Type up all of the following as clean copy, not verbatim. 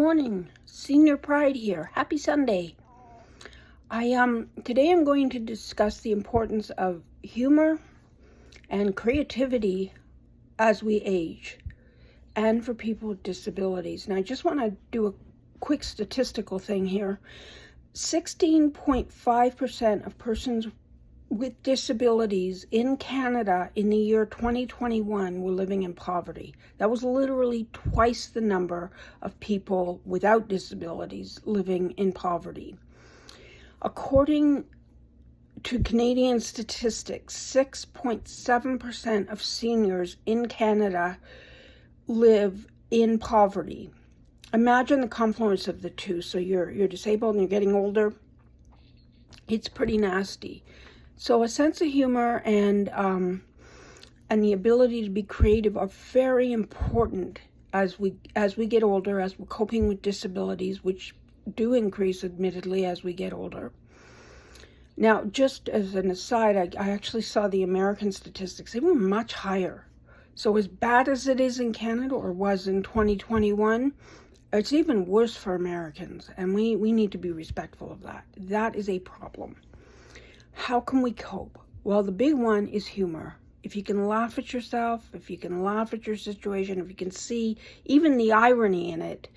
morning. Senior Pride here. Happy Sunday. Today I'm going to discuss the importance of humor and creativity as we age and for people with disabilities. And I just want to do a quick statistical thing here. 16.5% of persons with disabilities in Canada in the year 2021 were living in poverty. That was literally twice the number of people without disabilities living in poverty. According to Canadian statistics, 6.7% of seniors in Canada live in poverty. Imagine the confluence of the two. So you're disabled and you're getting older. It's pretty nasty. So a sense of humor and the ability to be creative are very important as we get older, as we're coping with disabilities, which do increase admittedly as we get older. Now, just as an aside, I actually saw the American statistics. They were much higher. So as bad as it is in Canada, or was in 2021, it's even worse for Americans, and we need to be respectful of that. That is a problem. How can we cope? Well, the big one is humor. If you can laugh at yourself, if you can laugh at your situation, if you can see even the irony in it,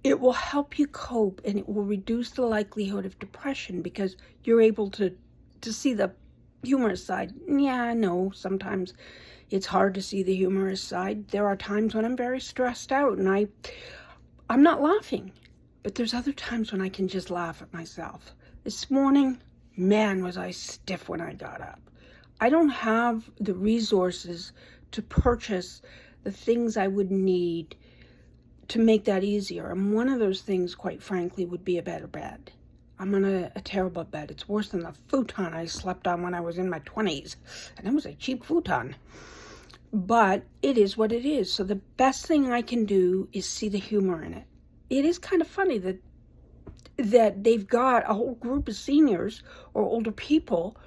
it will help you cope, and it will reduce the likelihood of depression because you're able to see the humorous side. Yeah, I know sometimes it's hard to see the humorous side. There are times when I'm very stressed out and I'm not laughing, but there's other times when I can just laugh at myself. This morning, man, was I stiff when I got up. I don't have the resources to purchase the things I would need to make that easier. And one of those things, quite frankly, would be a better bed. I'm on a terrible bed. It's worse than the futon I slept on when I was in my 20s. And it was a cheap futon. But it is what it is. So the best thing I can do is see the humor in it. It is kind of funny that they've got a whole group of seniors or older people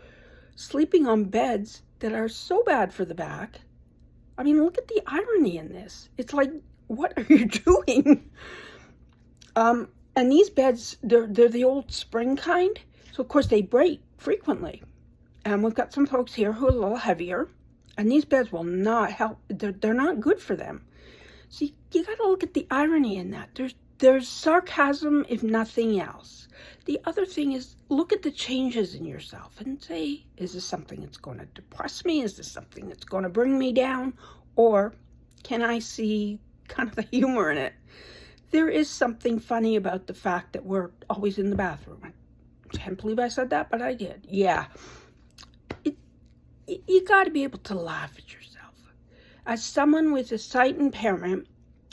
sleeping on beds that are so bad for the back. I mean, look at the irony in this. It's like, what are you doing? And these beds, they're the old spring kind. So, of course, they break frequently. And we've got some folks here who are a little heavier. And these beds will not help. They're not good for them. So you got to look at the irony in that. There's sarcasm, if nothing else. The other thing is, look at the changes in yourself and say, is this something that's going to depress me? Is this something that's going to bring me down? Or can I see kind of the humor in it? There is something funny about the fact that we're always in the bathroom. I can't believe I said that, but I did. Yeah. You got to be able to laugh at yourself. As someone with a sight impairment,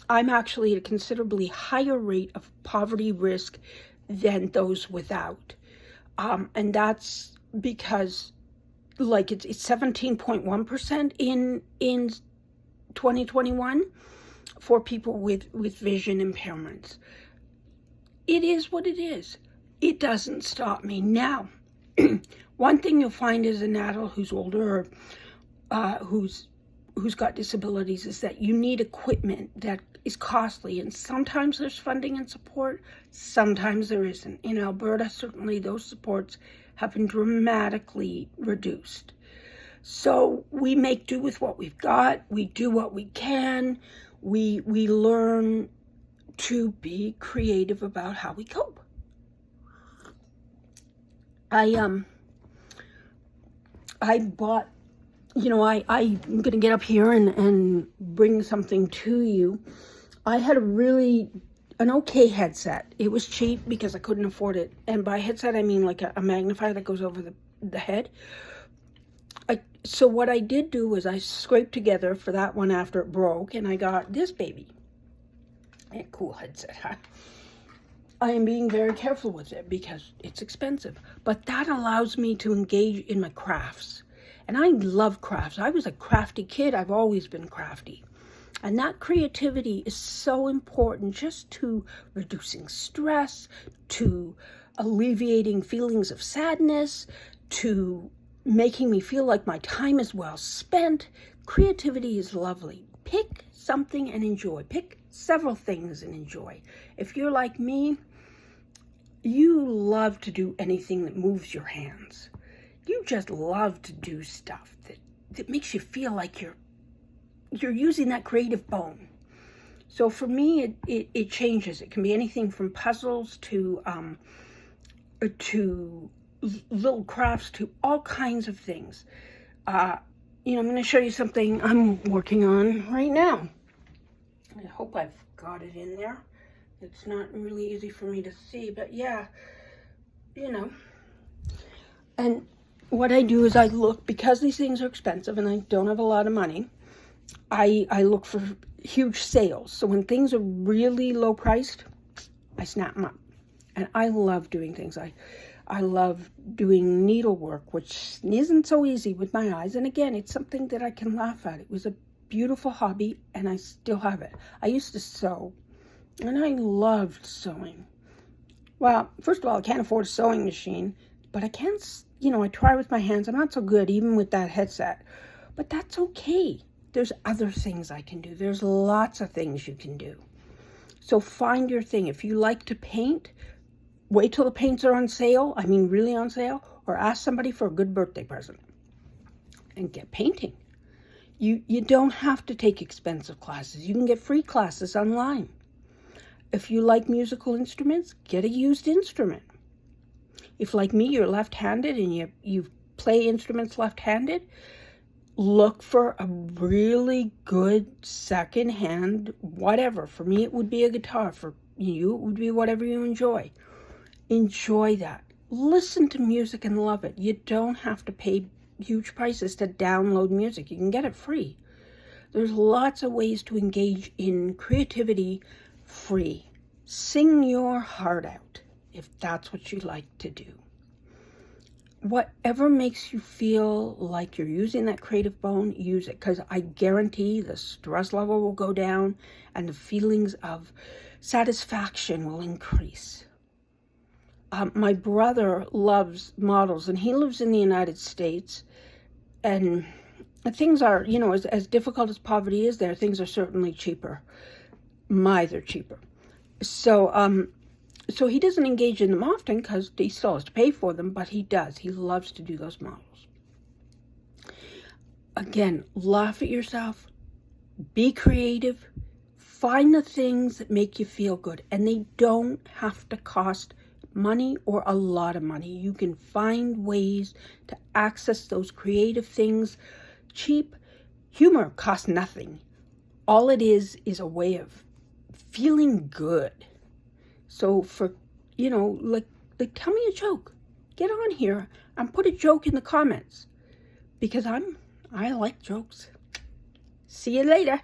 I'm actually at a considerably higher rate of poverty risk than those without. And that's because, like, it's 17.1% in 2021 for people with vision impairments. It is what it is. It doesn't stop me. Now, one thing you'll find as an adult who's older or who's got disabilities is that you need equipment that is costly, and sometimes there's funding and support, sometimes there isn't. In Alberta, certainly those supports have been dramatically reduced. So we make do with what we've got. We do what we can. We learn to be creative about how we cope. I bought, I'm going to get up here and bring something to you. I had an okay headset. It was cheap because I couldn't afford it. And by headset, I mean like a magnifier that goes over the head. So what I did do was I scraped together for that one after it broke, and I got this baby. A cool headset, huh? I am being very careful with it because it's expensive. But that allows me to engage in my crafts. And I love crafts. I was a crafty kid. I've always been crafty. And that creativity is so important just to reducing stress, to alleviating feelings of sadness, to making me feel like my time is well spent. Creativity is lovely. Pick something and enjoy. Pick several things and enjoy. If you're like me, you love to do anything that moves your hands. You just love to do stuff that makes you feel like you're using that creative bone. So for me, it changes. It can be anything from puzzles to little crafts to all kinds of things. I'm going to show you something I'm working on right now. I hope I've got it in there. It's not really easy for me to see, but yeah, And what I do is I look, because these things are expensive and I don't have a lot of money, I look for huge sales. So when things are really low priced, I snap them up. And I love doing things. I love doing needlework, which isn't so easy with my eyes. And again, it's something that I can laugh at. It was a beautiful hobby, and I still have it. I used to sew, and I loved sewing. Well, first of all, I can't afford a sewing machine, but I can, I try with my hands. I'm not so good, even with that headset, but that's okay. There's other things I can do. There's lots of things you can do. So find your thing. If you like to paint, wait till the paints are on sale. I mean, really on sale. Or ask somebody for a good birthday present and get painting. You don't have to take expensive classes. You can get free classes online. If you like musical instruments, get a used instrument. If, like me, you're left-handed and you play instruments left-handed, look for a really good second-hand whatever. For me, it would be a guitar. For you, it would be whatever you enjoy. Enjoy that. Listen to music and love it. You don't have to pay huge prices to download music. You can get it free. There's lots of ways to engage in creativity free. Sing your heart out if that's what you like to do. Whatever makes you feel like you're using that creative bone, use it, because I guarantee the stress level will go down and the feelings of satisfaction will increase. My brother loves models, and he lives in the United States, and things are, as difficult as poverty is there, things are certainly cheaper. They're cheaper. So he doesn't engage in them often because he still has to pay for them, but he does. He loves to do those models. Again, laugh at yourself. Be creative. Find the things that make you feel good, and they don't have to cost money or a lot of money. You can find ways to access those creative things cheap. Humor costs nothing. All it is a way of feeling good. So for, like tell me a joke. Get on here and put a joke in the comments, because I like jokes. See you later.